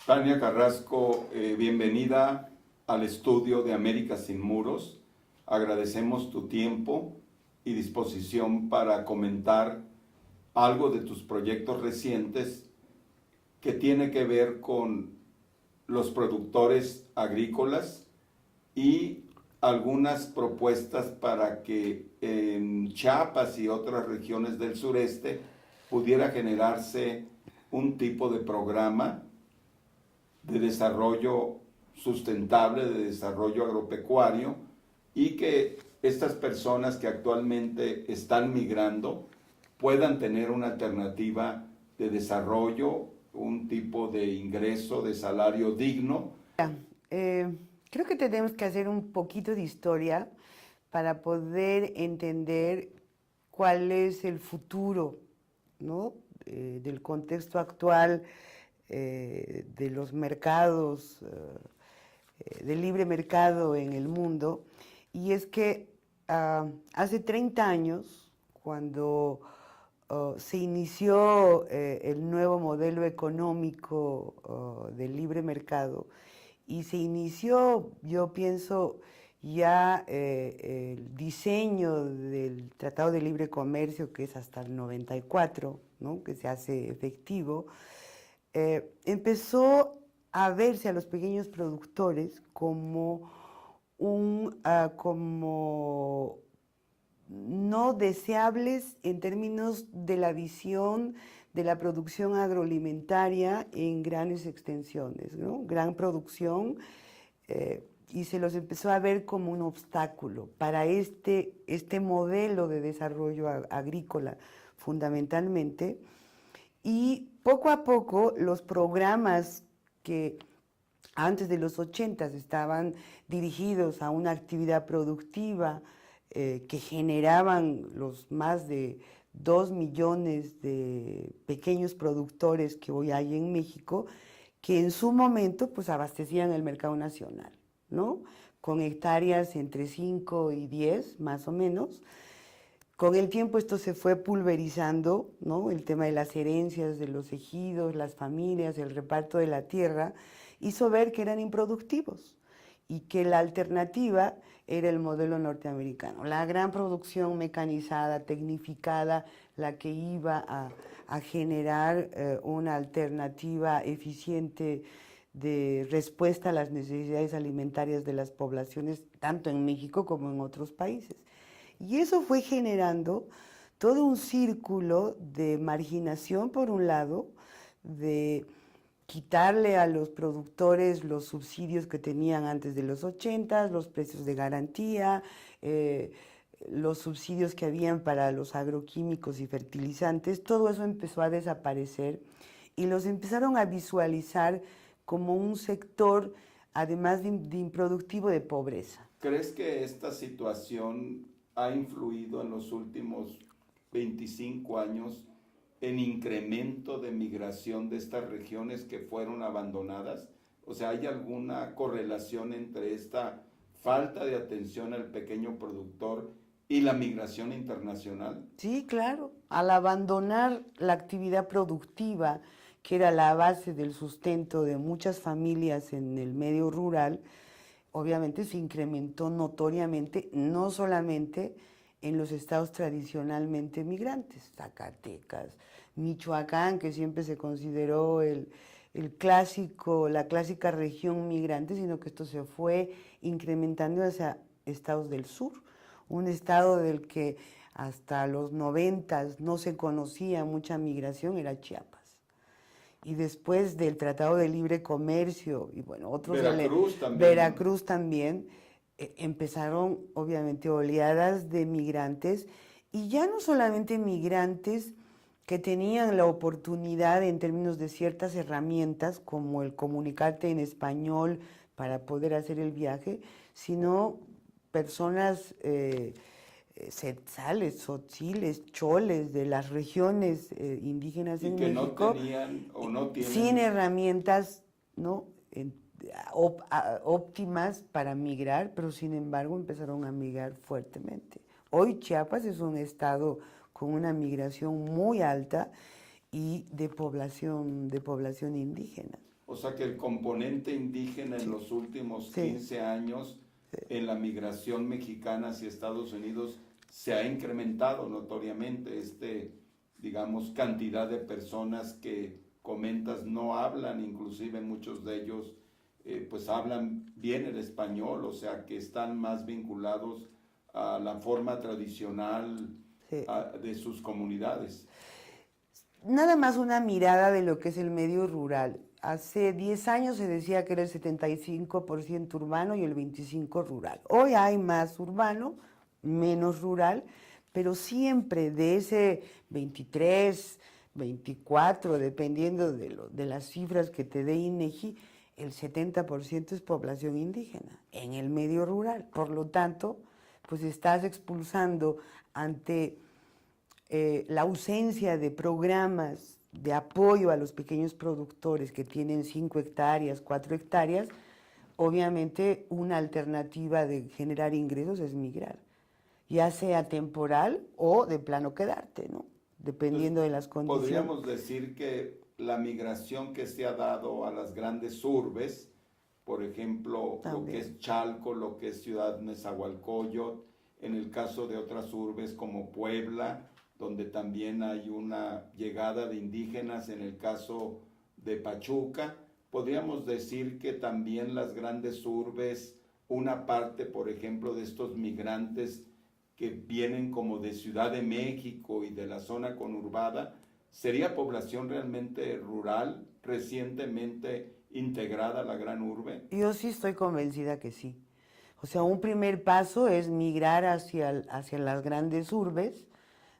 Tania Carrasco, bienvenida al estudio de América Sin Muros. Agradecemos tu tiempo y disposición para comentar algo de tus proyectos recientes que tiene que ver con los productores agrícolas y algunas propuestas para que en Chiapas y otras regiones del sureste pudiera generarse un tipo de programa de desarrollo sustentable, de desarrollo agropecuario, y que estas personas que actualmente están migrando puedan tener una alternativa de desarrollo, un tipo de ingreso, de salario digno. Eh, Creo que tenemos que hacer un poquito de historia para poder entender cuál es el futuro, ¿no? Del contexto actual, de los mercados, del libre mercado en el mundo. Y es que hace 30 años, cuando se inició el nuevo modelo económico del libre mercado, y se inició, yo pienso, ya el diseño del Tratado de Libre Comercio, que es hasta el 94, ¿no? Que se hace efectivo, empezó a verse a los pequeños productores como como no deseables en términos de la visión de la producción agroalimentaria en grandes extensiones, ¿no? Gran producción, y se los empezó a ver como un obstáculo para este modelo de desarrollo agrícola fundamentalmente. Y poco a poco los programas que antes de los 80 estaban dirigidos a una actividad productiva que generaban los más de 2 millones de pequeños productores que hoy hay en México, que en su momento pues abastecían el mercado nacional, ¿no? Con hectáreas entre 5 y 10 más o menos. Con el tiempo esto se fue pulverizando, ¿no? El tema de las herencias de los ejidos, las familias, el reparto de la tierra, hizo ver que eran improductivos y que la alternativa era el modelo norteamericano. La gran producción mecanizada, tecnificada, la que iba a generar una alternativa eficiente de respuesta a las necesidades alimentarias de las poblaciones, tanto en México como en otros países. Y eso fue generando todo un círculo de marginación, por un lado, de quitarle a los productores los subsidios que tenían antes de los 80, los precios de garantía, los subsidios que habían para los agroquímicos y fertilizantes, todo eso empezó a desaparecer y los empezaron a visualizar como un sector, además de improductivo, de pobreza. ¿Crees que esta situación ha influido en los últimos 25 años en incremento de migración de estas regiones que fueron abandonadas? O sea, ¿hay alguna correlación entre esta falta de atención al pequeño productor y la migración internacional? Sí, claro. Al abandonar la actividad productiva, que era la base del sustento de muchas familias en el medio rural, obviamente se incrementó notoriamente, no solamente en los estados tradicionalmente migrantes, Zacatecas, Michoacán, que siempre se consideró el clásico, la clásica región migrante, sino que esto se fue incrementando hacia estados del sur, un estado del que hasta los 90 no se conocía mucha migración, era Chiapas. Y después del Tratado de Libre Comercio y bueno, otros Veracruz también, Veracruz también, empezaron obviamente oleadas de migrantes y ya no solamente migrantes que tenían la oportunidad en términos de ciertas herramientas como el comunicarte en español para poder hacer el viaje, sino personas setzales, tzotziles, choles de las regiones indígenas y en que no México, tenían o no sin tienen. herramientas, ¿no? Óptimas para migrar, pero sin embargo empezaron a migrar fuertemente. Hoy Chiapas es un estado con una migración muy alta y de población indígena. O sea que el componente indígena en los últimos 15 años en la migración mexicana hacia Estados Unidos se ha incrementado notoriamente. Digamos, cantidad de personas que comentas no hablan, inclusive muchos de ellos pues hablan bien el español, o sea que están más vinculados a la forma tradicional de sus comunidades. Nada más una mirada de lo que es el medio rural. Hace 10 años se decía que era el 75% urbano y el 25% rural. Hoy hay más urbano, menos rural, pero siempre de ese 23, 24, dependiendo de las cifras que te dé INEGI, el 70% es población indígena en el medio rural. Por lo tanto, pues estás expulsando ante la ausencia de programas de apoyo a los pequeños productores que tienen 5 hectáreas, 4 hectáreas, obviamente una alternativa de generar ingresos es migrar, ya sea temporal o de plano quedarte, ¿no? Dependiendo de las condiciones. Podríamos decir que la migración que se ha dado a las grandes urbes, por ejemplo, lo que es Chalco, lo que es Ciudad Nezahualcóyotl, en el caso de otras urbes como Puebla, donde también hay una llegada de indígenas, en el caso de Pachuca, podríamos decir que también las grandes urbes, una parte, por ejemplo, de estos migrantes que vienen como de Ciudad de México y de la zona conurbada, ¿sería población realmente rural, recientemente integrada a la gran urbe? Yo sí estoy convencida que sí. O sea, un primer paso es migrar hacia las grandes urbes,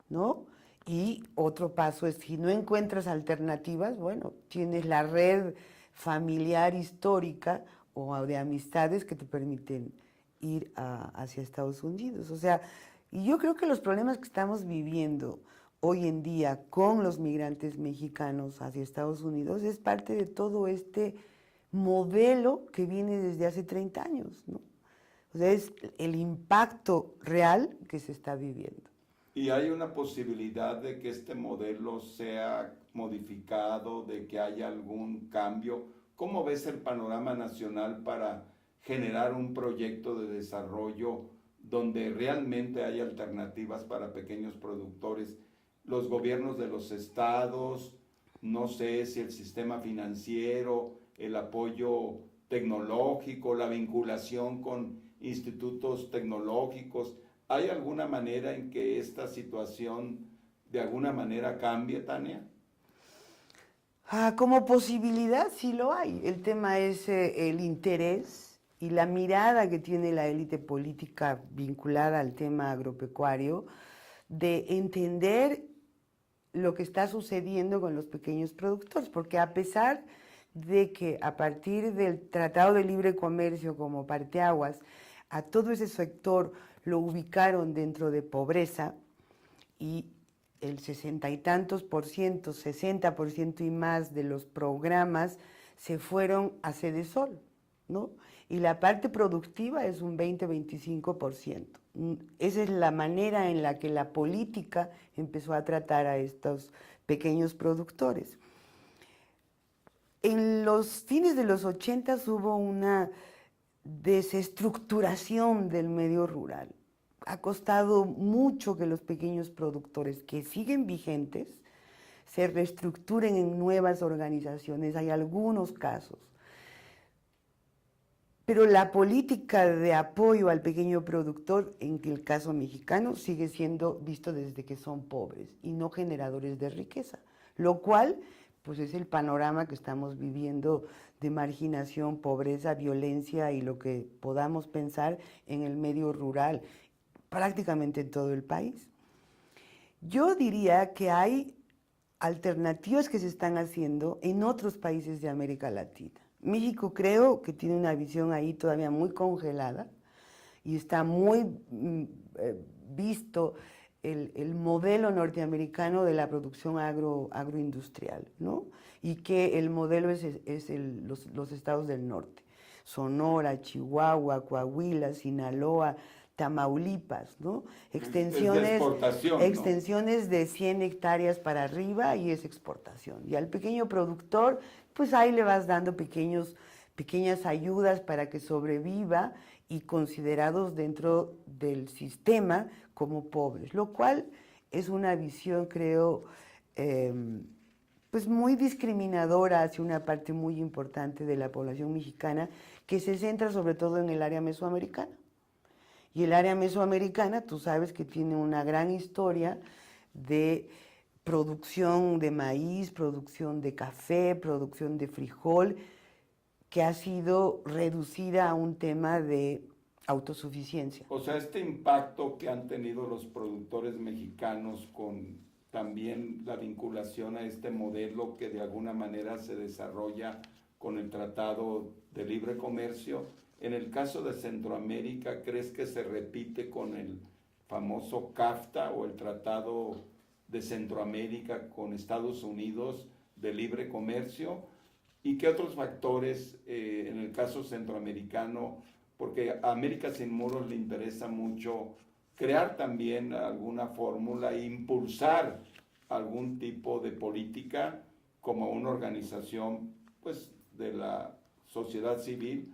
¿no? Y otro paso es, si no encuentras alternativas, bueno, tienes la red familiar histórica o de amistades que te permiten ir hacia Estados Unidos. O sea, y yo creo que los problemas que estamos viviendo hoy en día con los migrantes mexicanos hacia Estados Unidos es parte de todo este modelo que viene desde hace 30 años, ¿no? O sea, es el impacto real que se está viviendo. ¿Y hay una posibilidad de que este modelo sea modificado, de que haya algún cambio? ¿Cómo ves el panorama nacional para generar un proyecto de desarrollo donde realmente hay alternativas para pequeños productores? Los gobiernos de los estados, no sé si el sistema financiero, el apoyo tecnológico, la vinculación con institutos tecnológicos. ¿Hay alguna manera en que esta situación de alguna manera cambie, Tania? Como posibilidad sí lo hay. El tema es el interés y la mirada que tiene la élite política vinculada al tema agropecuario de entender lo que está sucediendo con los pequeños productores, porque a pesar de que a partir del Tratado de Libre Comercio como parteaguas, a todo ese sector lo ubicaron dentro de pobreza y el 60 y tantos por ciento, 60% y más de los programas se fueron a Sedesol, ¿no? Y la parte productiva es un 20-25%. Esa es la manera en la que la política empezó a tratar a estos pequeños productores. En los fines de los 80 hubo una desestructuración del medio rural. Ha costado mucho que los pequeños productores que siguen vigentes se reestructuren en nuevas organizaciones. Hay algunos casos. Pero la política de apoyo al pequeño productor, en el caso mexicano, sigue siendo visto desde que son pobres y no generadores de riqueza, lo cual pues es el panorama que estamos viviendo de marginación, pobreza, violencia y lo que podamos pensar en el medio rural, prácticamente en todo el país. Yo diría que hay alternativas que se están haciendo en otros países de América Latina. México creo que tiene una visión ahí todavía muy congelada y está muy visto el modelo norteamericano de la producción agroindustrial, ¿no? Y que el modelo es los estados del norte, Sonora, Chihuahua, Coahuila, Sinaloa, Tamaulipas, ¿no? Es de exportación, ¿no? Extensiones de 100 hectáreas para arriba y es exportación. Y al pequeño productor, pues ahí le vas dando pequeñas ayudas para que sobreviva y considerados dentro del sistema como pobres, lo cual es una visión, creo, pues muy discriminadora hacia una parte muy importante de la población mexicana que se centra sobre todo en el área mesoamericana. Y el área mesoamericana, tú sabes que tiene una gran historia de producción de maíz, producción de café, producción de frijol, que ha sido reducida a un tema de autosuficiencia. O sea, este impacto que han tenido los productores mexicanos con también la vinculación a este modelo que de alguna manera se desarrolla con el Tratado de Libre Comercio, en el caso de Centroamérica, ¿crees que se repite con el famoso CAFTA o el Tratado de Centroamérica con Estados Unidos de Libre Comercio? ¿Y qué otros factores en el caso centroamericano? Porque a América Sin Muros le interesa mucho crear también alguna fórmula e impulsar algún tipo de política como una organización pues, de la sociedad civil,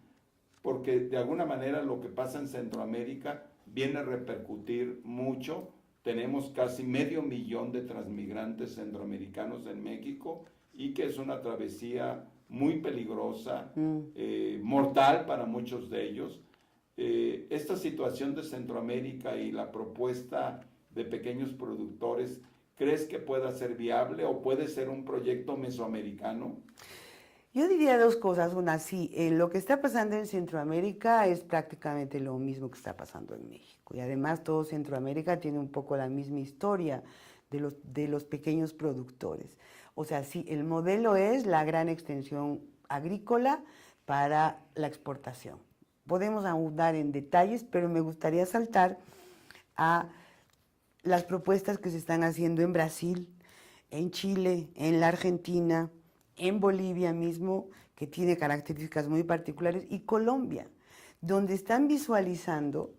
porque de alguna manera lo que pasa en Centroamérica viene a repercutir mucho. Tenemos casi 500,000 de transmigrantes centroamericanos en México y que es una travesía muy peligrosa, mortal para muchos de ellos. Esta situación de Centroamérica y la propuesta de pequeños productores, ¿crees que pueda ser viable o puede ser un proyecto mesoamericano? Yo diría dos cosas. Una, sí, lo que está pasando en Centroamérica es prácticamente lo mismo que está pasando en México. Y además todo Centroamérica tiene un poco la misma historia de los pequeños productores. O sea, sí, el modelo es la gran extensión agrícola para la exportación. Podemos ahondar en detalles, pero me gustaría saltar a las propuestas que se están haciendo en Brasil, en Chile, en la Argentina, en Bolivia mismo, que tiene características muy particulares, y Colombia, donde están visualizando,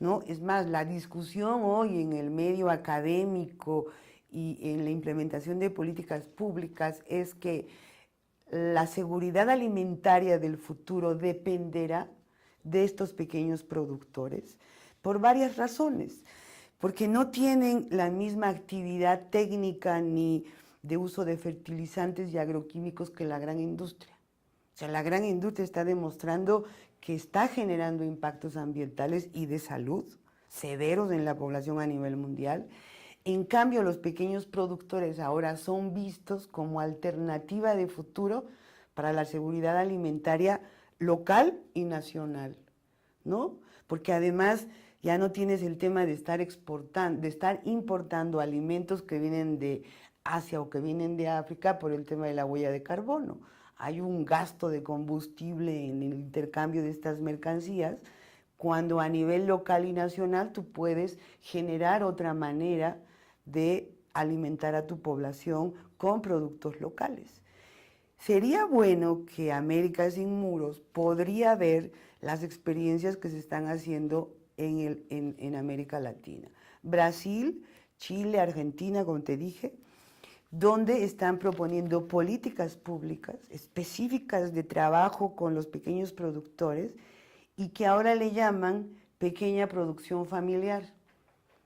¿no? Es más, la discusión hoy en el medio académico y en la implementación de políticas públicas es que la seguridad alimentaria del futuro dependerá de estos pequeños productores por varias razones, porque no tienen la misma actividad técnica ni de uso de fertilizantes y agroquímicos que la gran industria. O sea, la gran industria está demostrando que está generando impactos ambientales y de salud severos en la población a nivel mundial. En cambio, los pequeños productores ahora son vistos como alternativa de futuro para la seguridad alimentaria local y nacional, ¿no? Porque además ya no tienes el tema de estar exportando, de estar importando alimentos que vienen de Asia o que vienen de África por el tema de la huella de carbono. Hay un gasto de combustible en el intercambio de estas mercancías, cuando a nivel local y nacional tú puedes generar otra manera de alimentar a tu población con productos locales. Sería bueno que América Sin Muros podría ver las experiencias que se están haciendo en América Latina. Brasil, Chile, Argentina, como te dije, donde están proponiendo políticas públicas específicas de trabajo con los pequeños productores y que ahora le llaman pequeña producción familiar.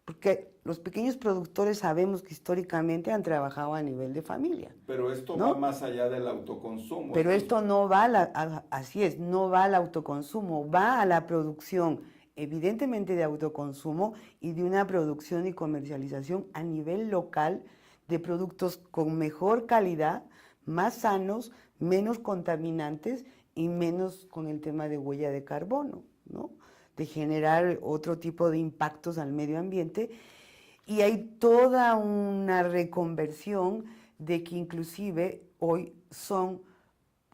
Porque los pequeños productores sabemos que históricamente han trabajado a nivel de familia. Pero esto ¿no? va más allá del autoconsumo. Pero esto no va, así es, no va al autoconsumo, va a la producción, evidentemente de autoconsumo y de una producción y comercialización a nivel local de productos con mejor calidad, más sanos, menos contaminantes y menos con el tema de huella de carbono, ¿no? De generar otro tipo de impactos al medio ambiente. Y hay toda una reconversión de que inclusive hoy son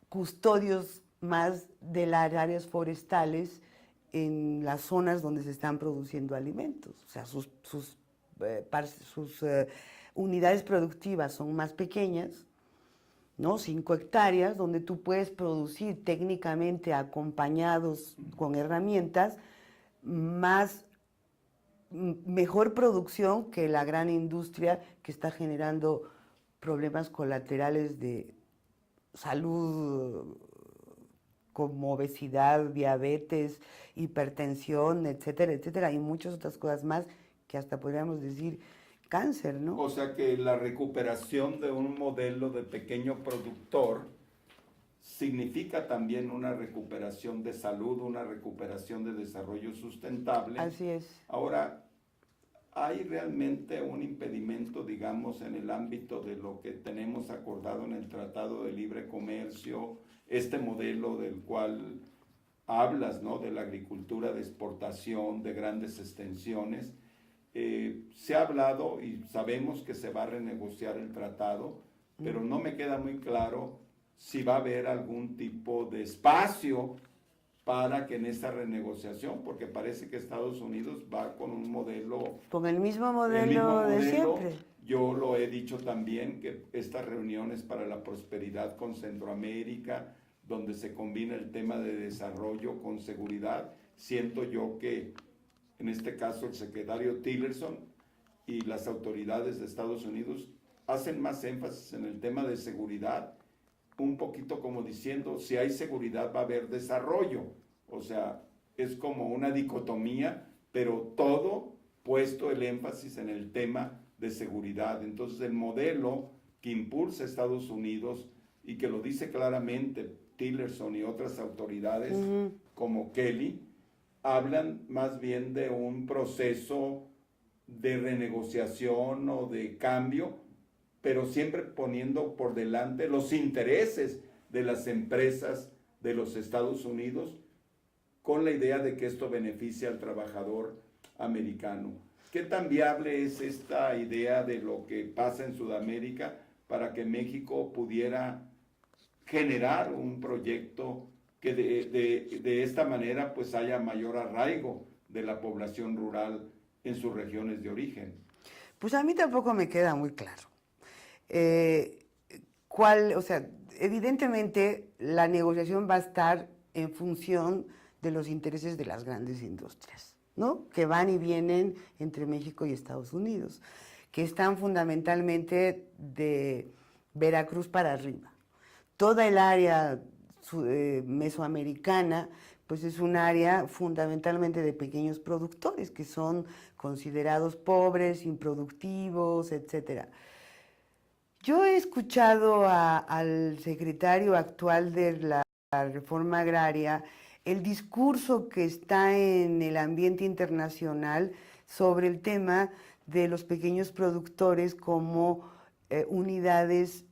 custodios más de las áreas forestales en las zonas donde se están produciendo alimentos. O sea, sus unidades productivas son más pequeñas, ¿no? 5 hectáreas, donde tú puedes producir técnicamente acompañados con herramientas más mejor producción que la gran industria que está generando problemas colaterales de salud como obesidad, diabetes, hipertensión, etcétera, etcétera, y muchas otras cosas más que hasta podríamos decir cáncer, ¿no? O sea que la recuperación de un modelo de pequeño productor significa también una recuperación de salud, una recuperación de desarrollo sustentable. Así es. Ahora, ¿hay realmente un impedimento, digamos, en el ámbito de lo que tenemos acordado en el Tratado de Libre Comercio, este modelo del cual hablas, ¿no? De la agricultura de exportación, de grandes extensiones? Se ha hablado y sabemos que se va a renegociar el tratado, pero no me queda muy claro si va a haber algún tipo de espacio para que en esta renegociación, porque parece que Estados Unidos va con un modelo... Con el mismo modelo, el mismo de modelo. siempre. Yo lo he dicho también, que estas reuniones para la prosperidad con Centroamérica, donde se combina el tema de desarrollo con seguridad, siento yo que en este caso el secretario Tillerson y las autoridades de Estados Unidos hacen más énfasis en el tema de seguridad, un poquito como diciendo, si hay seguridad va a haber desarrollo. O sea, es como una dicotomía, pero todo puesto el énfasis en el tema de seguridad. Entonces el modelo que impulsa Estados Unidos y que lo dice claramente Tillerson y otras autoridades como Kelly, hablan más bien de un proceso de renegociación o de cambio, pero siempre poniendo por delante los intereses de las empresas de los Estados Unidos, con la idea de que esto beneficia al trabajador americano. ¿Qué tan viable es esta idea de lo que pasa en Sudamérica para que México pudiera generar un proyecto que de esta manera pues haya mayor arraigo de la población rural en sus regiones de origen? Pues a mí tampoco me queda muy claro. O sea, evidentemente la negociación va a estar en función de los intereses de las grandes industrias, ¿no? Que van y vienen entre México y Estados Unidos, que están fundamentalmente de Veracruz para arriba. Toda el área mesoamericana, pues es un área fundamentalmente de pequeños productores que son considerados pobres, improductivos, etcétera. Yo he escuchado al secretario actual de la Reforma Agraria el discurso que está en el ambiente internacional sobre el tema de los pequeños productores como unidades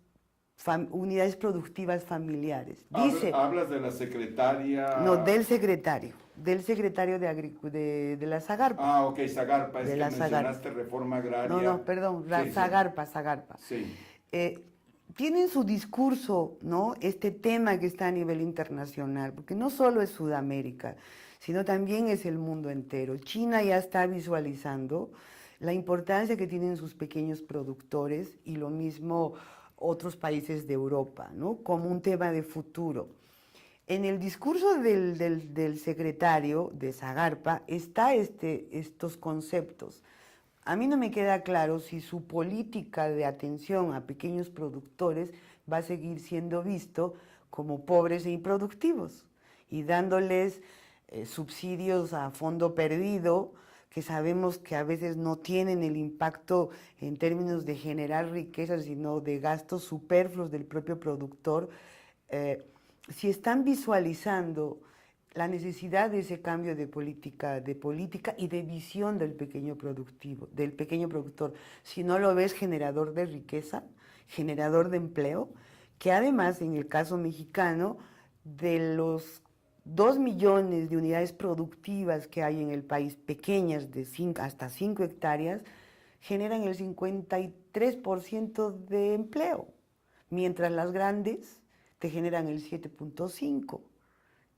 productivas familiares. Dice, Hablas de la secretaria... no, del secretario de la Zagarpa. Ah, ok, Zagarpa, es de que la mencionaste Zagarpa. reforma agraria. No, perdón, Sí, Zagarpa. sí. Tienen su discurso, ¿no? Este tema que está a nivel internacional, porque no solo es Sudamérica, sino también es el mundo entero. China ya está visualizando la importancia que tienen sus pequeños productores y lo mismo otros países de Europa, ¿no? Como un tema de futuro. En el discurso del secretario de Zagarpa está estos conceptos. A mí no me queda claro si su política de atención a pequeños productores va a seguir siendo visto como pobres e improductivos y dándoles subsidios a fondo perdido, que sabemos que a veces no tienen el impacto en términos de generar riqueza, sino de gastos superfluos del propio productor. Si están visualizando la necesidad de ese cambio de política y de visión del pequeño productor, si no lo ves generador de riqueza, generador de empleo, que además en el caso mexicano, de los 2 millones de unidades productivas que hay en el país, pequeñas de hasta 5 hectáreas, generan el 53% de empleo, mientras las grandes te generan el 7.5%.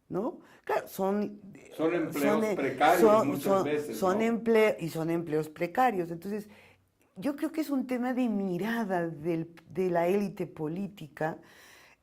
¿No? Claro, son empleos precarios muchas veces, son ¿no? Son empleos precarios. Entonces, yo creo que es un tema de mirada de la élite política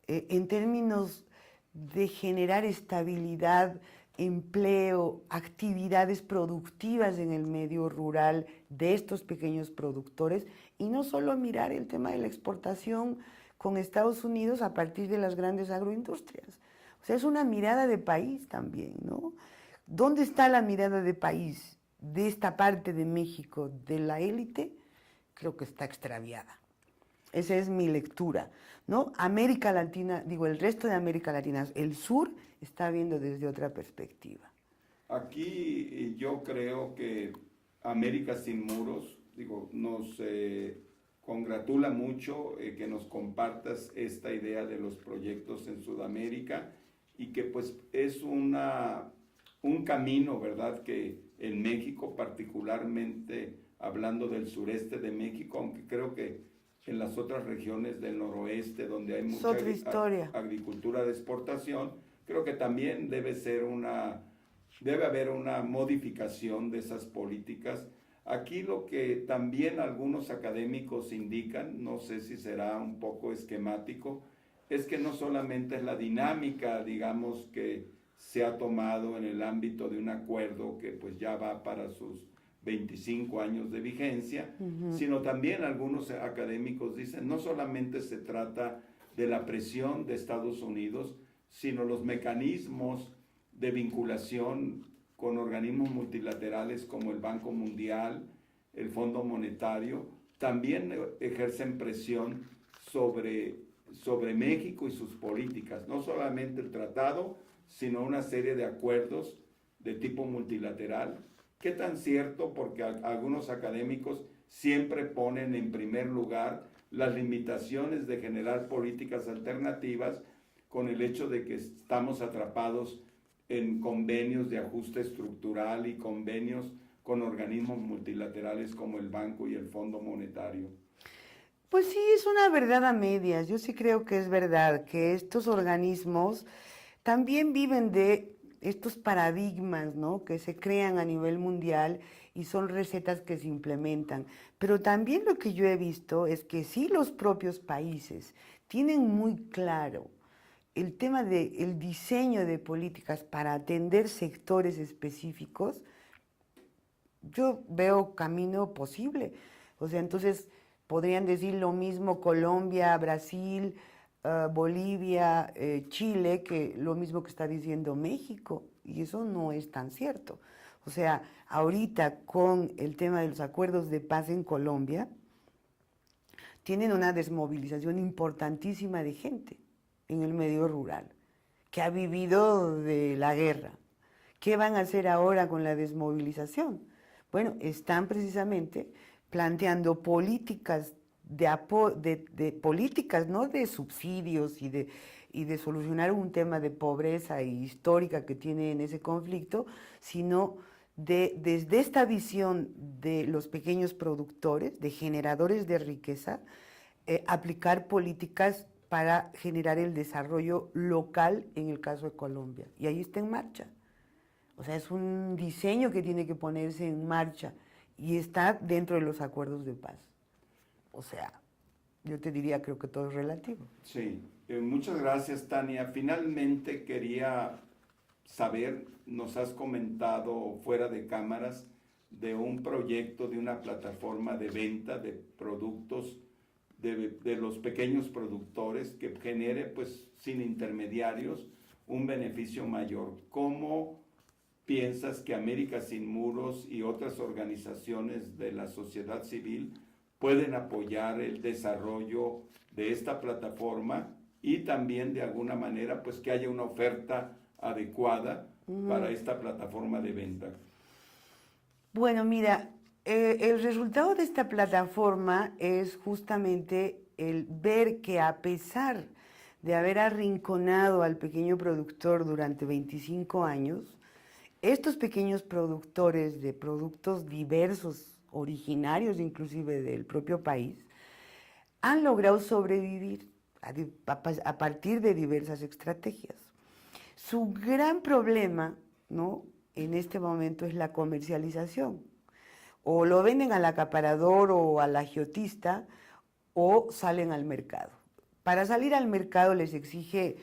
en términos de generar estabilidad empleo, actividades productivas en el medio rural de estos pequeños productores y no solo mirar el tema de la exportación con Estados Unidos a partir de las grandes agroindustrias. O sea, es una mirada de país también, ¿no? ¿Dónde está la mirada de país de esta parte de México, de la élite? Creo que está extraviada. Esa es mi lectura, ¿no? América Latina, digo, el resto de América Latina, el sur está viendo desde otra perspectiva. Aquí yo creo que América Sin Muros, digo, nos congratula mucho que nos compartas esta idea de los proyectos en Sudamérica y que pues es un camino, ¿verdad? Que en México, particularmente hablando del sureste de México, aunque creo que en las otras regiones del noroeste, donde hay mucha agricultura de exportación, creo que también debe haber una modificación de esas políticas. Aquí lo que también algunos académicos indican, no sé si será un poco esquemático, es que no solamente es la dinámica, digamos, que se ha tomado en el ámbito de un acuerdo que pues ya va para sus 25 años de vigencia, sino también algunos académicos dicen, no solamente se trata de la presión de Estados Unidos, sino los mecanismos de vinculación con organismos multilaterales como el Banco Mundial, el Fondo Monetario, también ejercen presión sobre México y sus políticas, no solamente el tratado, sino una serie de acuerdos de tipo multilateral. ¿Qué tan cierto? Porque algunos académicos siempre ponen en primer lugar las limitaciones de generar políticas alternativas con el hecho de que estamos atrapados en convenios de ajuste estructural y convenios con organismos multilaterales como el Banco y el Fondo Monetario. Pues sí, es una verdad a medias. Yo sí creo que es verdad que estos organismos también viven de estos paradigmas, ¿no?, que se crean a nivel mundial y son recetas que se implementan. Pero también lo que yo he visto es que sí los propios países tienen muy claro el tema del diseño de políticas para atender sectores específicos. Yo veo camino posible. O sea, entonces podrían decir lo mismo Colombia, Brasil, Bolivia, Chile, que lo mismo que está diciendo México, y eso no es tan cierto. O sea, ahorita con el tema de los acuerdos de paz en Colombia, tienen una desmovilización importantísima de gente en el medio rural, que ha vivido de la guerra. ¿Qué van a hacer ahora con la desmovilización? Bueno, están precisamente planteando políticas políticas, no de subsidios y de solucionar un tema de pobreza histórica que tiene en ese conflicto, sino desde esta visión de los pequeños productores, de generadores de riqueza, aplicar políticas para generar el desarrollo local en el caso de Colombia. Y ahí está en marcha. O sea, es un diseño que tiene que ponerse en marcha y está dentro de los acuerdos de paz. O sea, yo te diría, creo que todo es relativo. Sí, muchas gracias, Tania. Finalmente quería saber, nos has comentado fuera de cámaras de un proyecto, de una plataforma de venta de productos de los pequeños productores que genere, pues, sin intermediarios, un beneficio mayor. ¿Cómo piensas que América Sin Muros y otras organizaciones de la sociedad civil pueden apoyar el desarrollo de esta plataforma y también de alguna manera pues que haya una oferta adecuada para esta plataforma de venta? Bueno, mira, el resultado de esta plataforma es justamente el ver que a pesar de haber arrinconado al pequeño productor durante 25 años, estos pequeños productores de productos diversos, originarios inclusive del propio país, han logrado sobrevivir a partir de diversas estrategias. Su gran problema, ¿no?, en este momento es la comercialización. O lo venden al acaparador o al agiotista o salen al mercado. Para salir al mercado les exige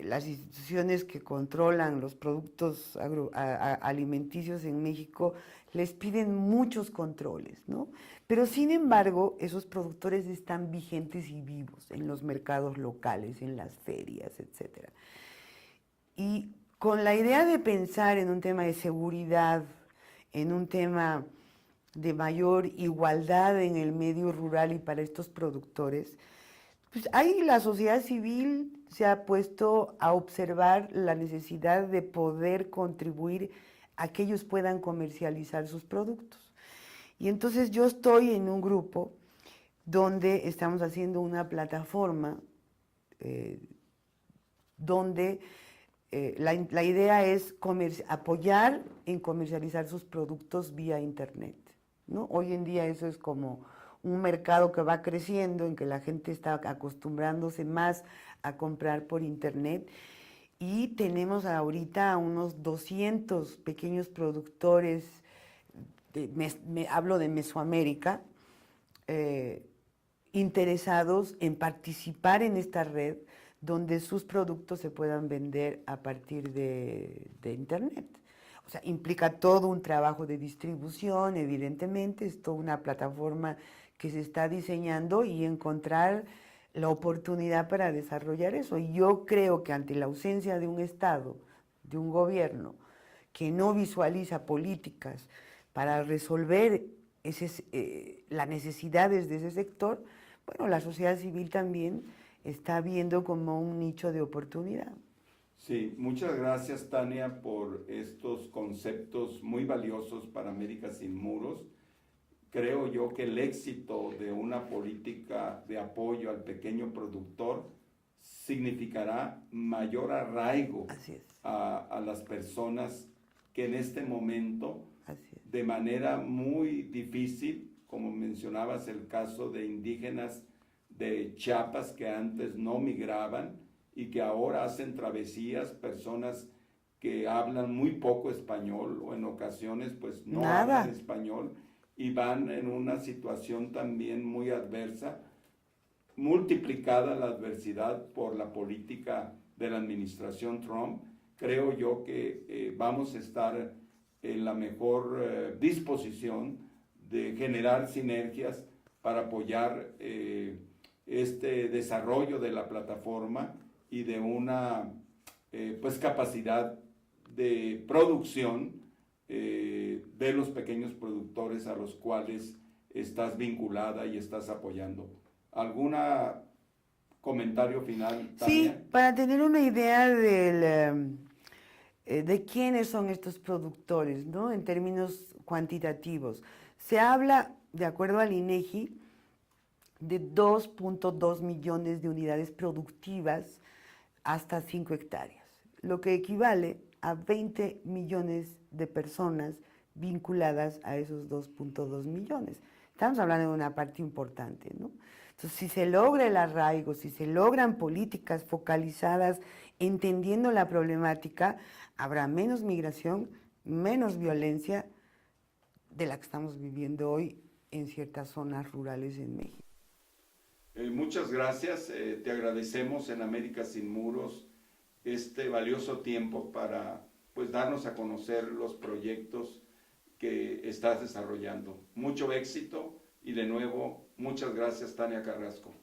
las instituciones que controlan los productos alimenticios en México les piden muchos controles, ¿no? Pero sin embargo, esos productores están vigentes y vivos en los mercados locales, en las ferias, etc. Y con la idea de pensar en un tema de seguridad, en un tema de mayor igualdad en el medio rural y para estos productores, pues ahí la sociedad civil se ha puesto a observar la necesidad de poder contribuir a que ellos puedan comercializar sus productos. Y entonces yo estoy en un grupo donde estamos haciendo una plataforma donde la idea es apoyar en comercializar sus productos vía internet, ¿no? Hoy en día eso es como un mercado que va creciendo, en que la gente está acostumbrándose más a comprar por internet, y tenemos ahorita unos 200 pequeños productores, hablo de Mesoamérica, interesados en participar en esta red donde sus productos se puedan vender a partir de internet. O sea, implica todo un trabajo de distribución, evidentemente, es toda una plataforma que se está diseñando y encontrar la oportunidad para desarrollar eso. Y yo creo que ante la ausencia de un Estado, de un gobierno, que no visualiza políticas para resolver las necesidades de ese sector, bueno, la sociedad civil también está viendo como un nicho de oportunidad. Sí, muchas gracias, Tania, por estos conceptos muy valiosos para América Sin Muros. Creo yo que el éxito de una política de apoyo al pequeño productor significará mayor arraigo a las personas que en este momento, de manera muy difícil, como mencionabas el caso de indígenas de Chiapas que antes no migraban y que ahora hacen travesías, personas que hablan muy poco español o en ocasiones pues no hablan español y van en una situación también muy adversa, multiplicada la adversidad por la política de la administración Trump. Creo yo que vamos a estar en la mejor disposición de generar sinergias para apoyar este desarrollo de la plataforma y de una pues capacidad de producción de los pequeños productores a los cuales estás vinculada y estás apoyando. ¿Algún comentario final, Tania? Sí, para tener una idea de quiénes son estos productores, ¿no? En términos cuantitativos. Se habla, de acuerdo al INEGI, de 2.2 millones de unidades productivas hasta 5 hectáreas, lo que equivale a 20 millones de personas vinculadas a esos 2.2 millones. Estamos hablando de una parte importante, ¿no? Entonces, si se logra el arraigo, si se logran políticas focalizadas entendiendo la problemática, habrá menos migración, menos violencia de la que estamos viviendo hoy en ciertas zonas rurales en México. Muchas gracias, te agradecemos en América Sin Muros este valioso tiempo para pues darnos a conocer los proyectos que estás desarrollando. Mucho éxito y de nuevo muchas gracias, Tania Carrasco.